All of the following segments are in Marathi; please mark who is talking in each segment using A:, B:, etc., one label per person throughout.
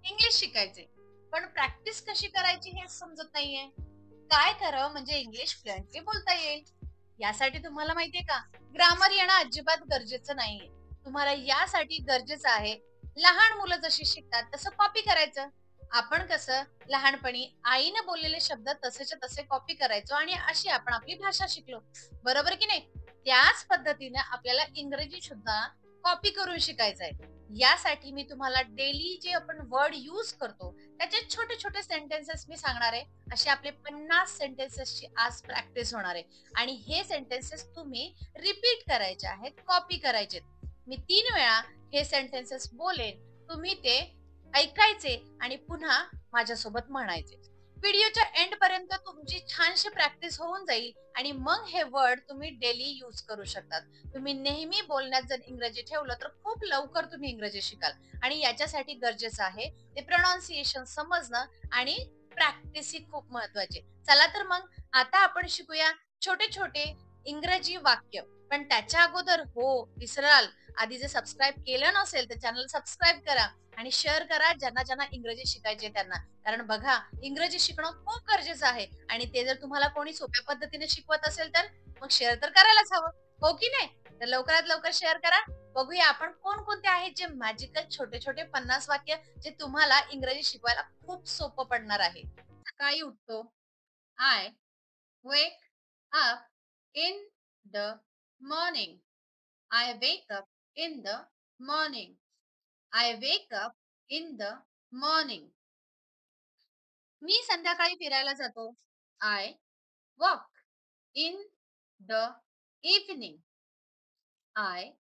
A: इंग्लिश शिकायचे. पण प्रॅक्टिस कशी करायची हे समजत नाहीये. काय करावं म्हणजे इंग्लिश फ्लुएंटली बोलता येईल? यासाठी तुम्हाला माहितीये का, ग्रामर येणं अजिबात गरजेचं नाहीये. तुम्हाला यासाठी गरजेचं आहे, लहान मुलं जशी शिकतात तसं कॉपी करायचं. आपण कसं लहानपणी आईनं बोललेले शब्द तसेच्या तसे कॉपी करायचो आणि अशी आपण आपली भाषा शिकलो. बरोबर की नाही? त्याच पद्धतीने आपल्याला इंग्रजी सुद्धा कॉपी करून शिकायचं आहे. यासाठी मी तुम्हाला डेली जे आपण वर्ड यूज करतो, त्याचे छोटे-छोटे सेंटेन्सेस मी सांगणार आहे. असे आपले 50 सेंटेन्सेसची आज प्रॅक्टिस होणार आहे आणि हे सेंटेन्सेस तुम्ही रिपीट करायचे आहेत, कॉपी करायचे. मी 3 वेळा हे सेंटेन्सेस बोलेन. तुम्ही ते ऐकायचे आणि पुन्हा माझ्यासोबत म्हणायचे. व्हिडिओच्या एंड पर्यंत तुमची छानशी प्रॅक्टिस होऊन जाईल आणि मग हे वर्ड तुम्ही डेली यूज करू शकतात. तुम्ही नेहमी बोलण्यात जर इंग्रजी ठेवलं तर खूप लवकर तुम्ही इंग्रजी शिकाल आणि याच्यासाठी गरजेचं आहे ते प्रोनाउन्सिएशन समजणं आणि प्रॅक्टिस ही खूप महत्वाची. चला तर मग आता आपण शिकूया छोटे-छोटे इंग्रजी वाक्य. पण त्याच्या अगोदर हो, विसराल आधी जर सबस्क्राईब केलं नसेल तर चॅनल सबस्क्राईब करा आणि शेअर करा ज्यांना इंग्रजी शिकायचे त्यांना. कारण बघा, इंग्रजी शिकणं खूप गरजेचं आहे आणि ते जर तुम्हाला कोणी सोप्या पद्धतीने शिकवत असेल तर मग शेअर तर करायलाच हवं. हो की नाही? तर लवकरात लवकर शेअर करा. बघूया आपण कोणकोणते आहेत जे मॅजिकल छोटे-छोटे 50 वाक्य जे तुम्हाला इंग्रजी शिकवायला खूप सोपं पडणार आहे. सकाळी उठतो. I wake up in the morning. I wake up in the morning. I wake up in the morning. मी संध्याकाळी फिरायला जातो. I walk in the evening. I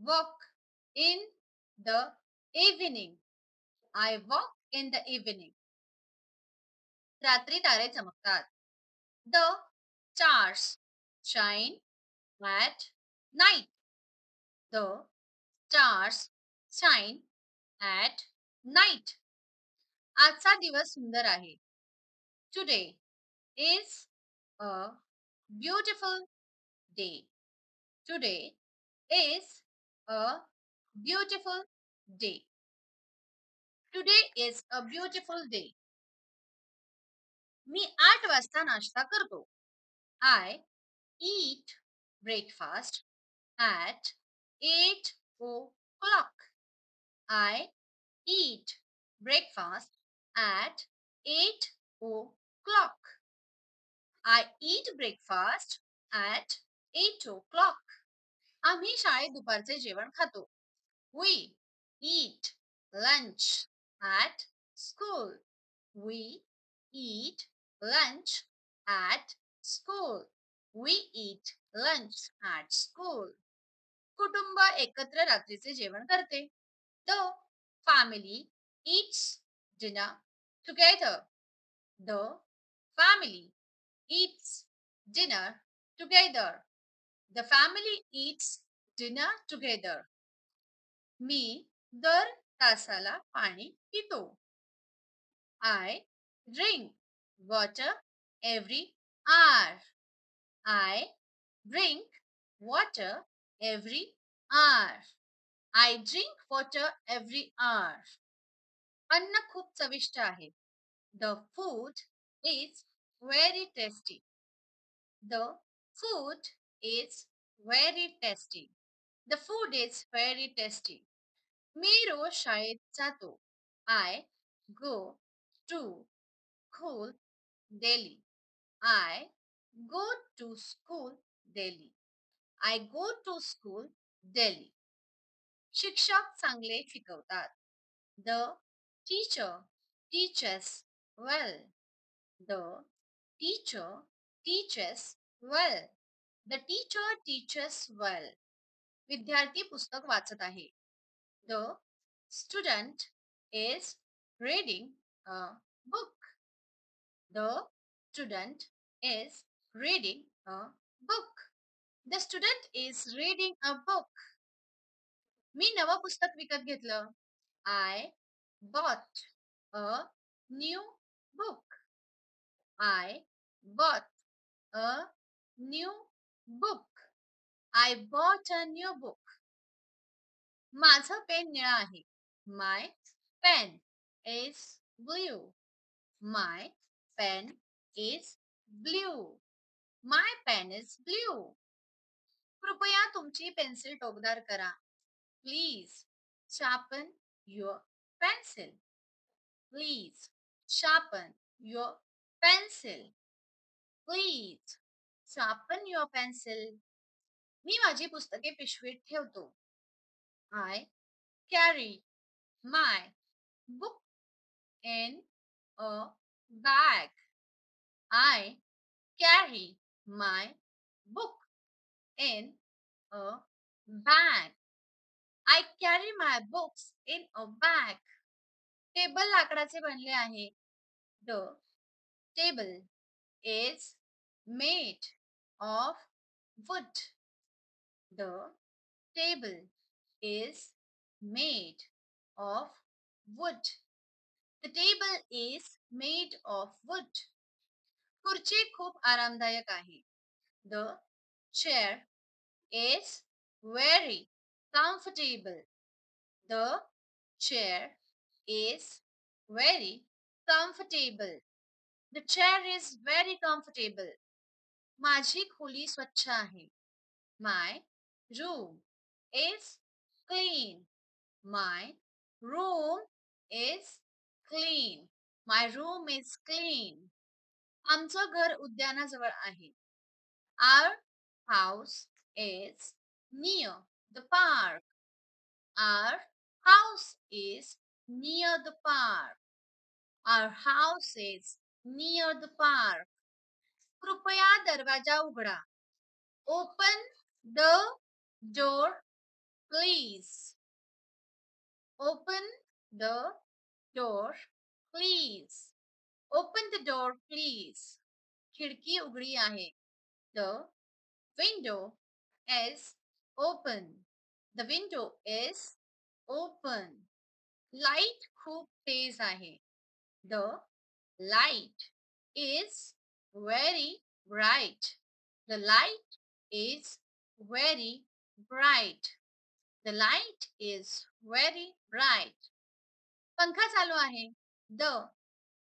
A: walk in the evening. I walk in the evening. रात्री तारे चमकतात. The stars shine at night. The stars shine at night. आजचा दिवस सुंदर आहे. Today is a beautiful day. Today is a beautiful day. Today is a beautiful day. मी 8 वाजता नाश्ता करतो. I eat breakfast at 8 o'clock. I eat breakfast at 8 o'clock. I eat breakfast at 8 o'clock. आम्ही शाळेत दुपारचे जेवण खातो. We eat lunch at school. We eat lunch at school. We eat lunch at school. कुटुंब एकत्र रात्रीचे जेवण करते. The family eats dinner together. The family eats dinner together. The family eats dinner together. मी दर तासाला पाणी पितो. I drink water every hour. I drink water every hour. I drink water every hour. अन्न खूप चविष्ट आहे. The food is very tasty. The food is very tasty. The food is very tasty. मी रोज शाळेत जातो. I go to school daily. I go to school daily. I go to school daily. शिक्षक चांगले शिकवतात. The teacher teaches well. The teacher teaches well. The teacher teaches well. विद्यार्थी पुस्तक वाचत आहे. The student is reading a book. The student is reading a book. The student is reading a book. मी नवं पुस्तक विकत घेतलं. I bought a new book. I bought a new book. I bought a new book. माझं पेन निळा आहे. My pen is blue. My pen is blue. My pen is blue. कृपया तुमची पेन्सिल टोकदार करा. Please sharpen your pencil. Please sharpen your pencil. Please sharpen your pencil. मी माझी पुस्तके पिशवीत ठेवतो. I carry my book in a bag. I carry my book in a bag. I carry my books in a bag. Table लाकडाचे बनले आहे. The table is made of wood. The table is made of wood. The table is made of wood. खुर्ची खूप आरामदायक आहे. The chair is very comfortable. The chair is very comfortable. The chair is very comfortable. माझी खोली स्वच्छ आहे. My room is clean. My room is clean. My room is clean. आमचं घर उद्यानाजवळ आहे. Our house is near the park. Our house is near the park. Our house is near the park. कृपया दरवाजा उघडा. Open the door, please. Open the door, please. Open the door, please. खिडकी उघडी आहे. The window is open. The window is open. Light खूप तेज आहे. The light is very bright. The light is very bright. The light is very bright. पंखा चालू आहे. The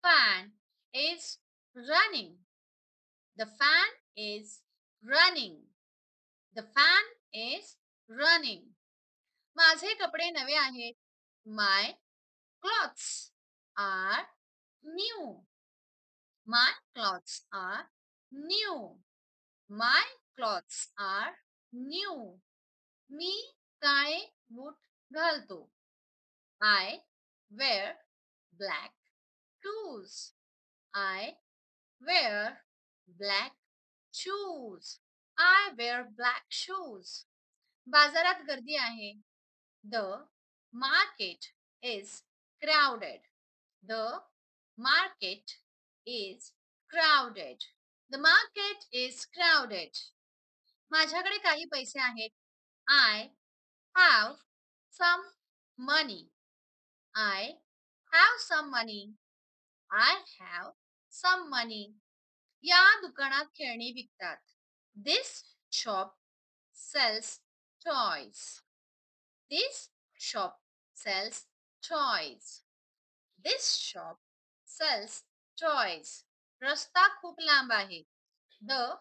A: fan is running. The fan is running. The fan is running. माझे कपडे नवे आहेत. My clothes are new. My clothes are new. My clothes are new. मी काळे बूट घालतो. I wear black shoes. I wear black shoes. I wear black shoes. बाजारात गर्दी आहे. The market is crowded. The market is crowded. The market is crowded. माझ्याकडे काही पैसे आहेत. I have some money. I have some money. I have some money. या दुकानात खेळणी विकतात. This shop sells toys. This shop sells toys. This shop sells toys. रस्ता खूप लांब आहे. The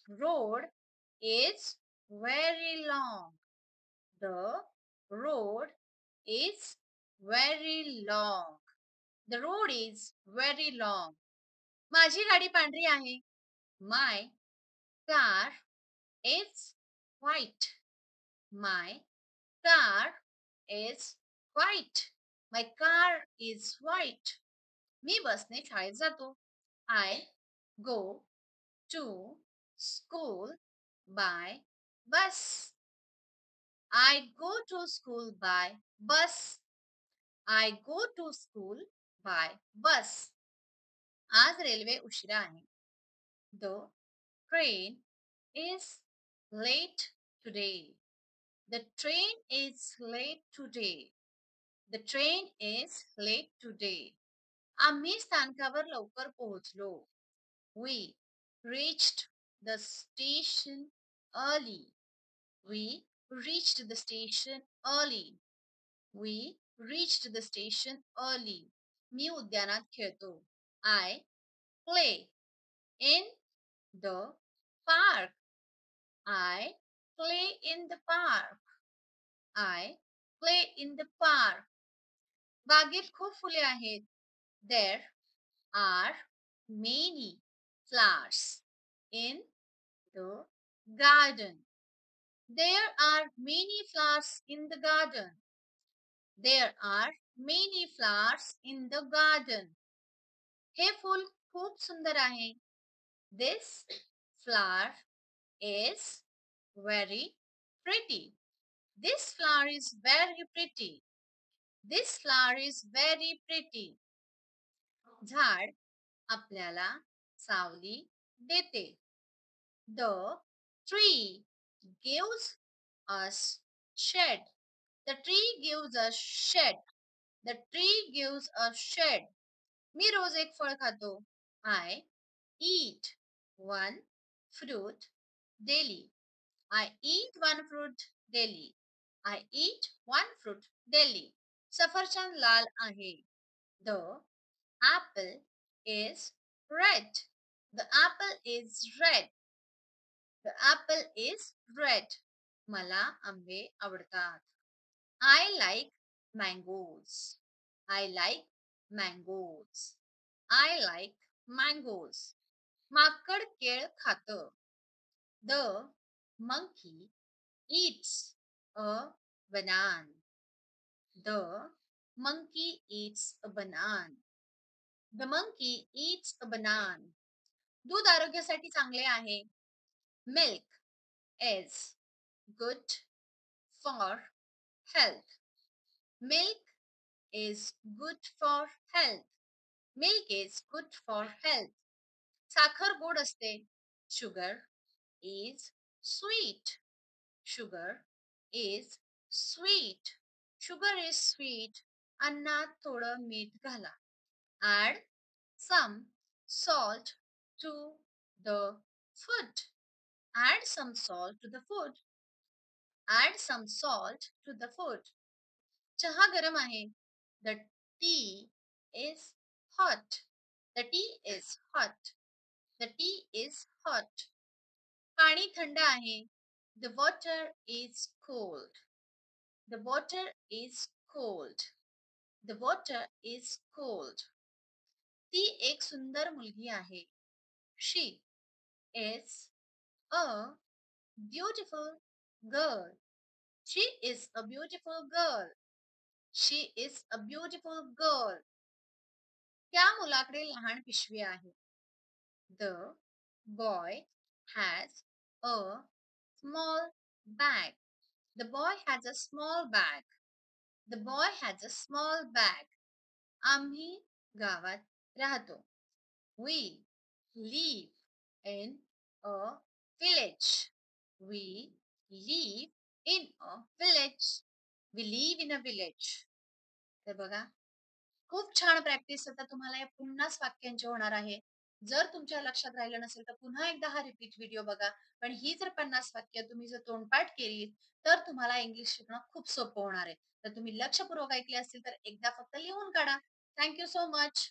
A: road is very long. The road is very long. The road is very long. माझी गाडी पांढरी आहे. My car is white. My car is white. My car is white. मी बसने शाळेत जातो. I go to school by bus. I go to school by bus. I go to school by bus. आज रेल्वे उशिरा आहे. The train is late today. The train is late today. The train is late today. आम्ही स्थानकावर लवकर पोहोचलो. We reached the station early. We reached the station early. We reached the station early. मी उद्यानात खेळतो. I play in the park. I play in the park. I play in the park. बागेत खूप फुले आहेत. There are many flowers in the garden. There are many flowers in the garden. There are many flowers in the garden. हे फूल खूप सुंदर आहे. This flower is very pretty. This flower is very pretty. This flower is very pretty. झाड आपल्याला सावली देते. The tree gives us shade. The tree gives us shade. The tree gives us shade. मी रोज एक फळ खातो. I eat one fruit daily. I eat one fruit daily. I eat one fruit daily. सफरचंद लाल आहे. The apple is red. The apple is red. The apple is red. मला आंबे आवडतात. I like mangoes. I like mangoes. I like mangoes. माकड केळ खातं. The monkey eats a banana. The monkey eats a banana. The monkey eats a banana. दूध आरोग्यासाठी चांगले आहे. Milk is good for health. Milk is good for health. Milk is good for health. साखर गोड असते. Sugar is sweet. Sugar is sweet. Sugar is sweet. अन्नात थोडं मीठ घाला. Add some salt to the food. Add some salt to the food. Add some salt to the food. चहा गरम आहे. The tea is hot. The tea is hot. The tea is hot. पाणी थंड आहे. The water is cold. The water is cold. The water is cold. ती एक सुंदर मुलगी आहे. She is a beautiful girl. She is a beautiful girl. She is a beautiful girl. त्या मुलाकडे लहान पिशवी आहे. The boy has a small bag. The boy has a small bag. The boy has a small bag. आम्ही गावात राहतो. We live in a village. We live in a village. We live in a village. तर बघा, खूप छान प्रॅक्टिस आता तुम्हाला या पुन्हाच वाक्यांची होणार आहे. जर तुमच्या लक्षात राहिलं नसेल तर पुन्हा एकदा हा रिपीट व्हिडिओ बघा. पण ही जर 50 वाक्य तुम्ही जर तोंडपाठ केली तर तुम्हाला इंग्लिश शिकणं खूप सोपं होणार आहे. तर तुम्ही लक्षपूर्वक ऐकले असतील तर एकदा फक्त लिहून काढा. Thank so much.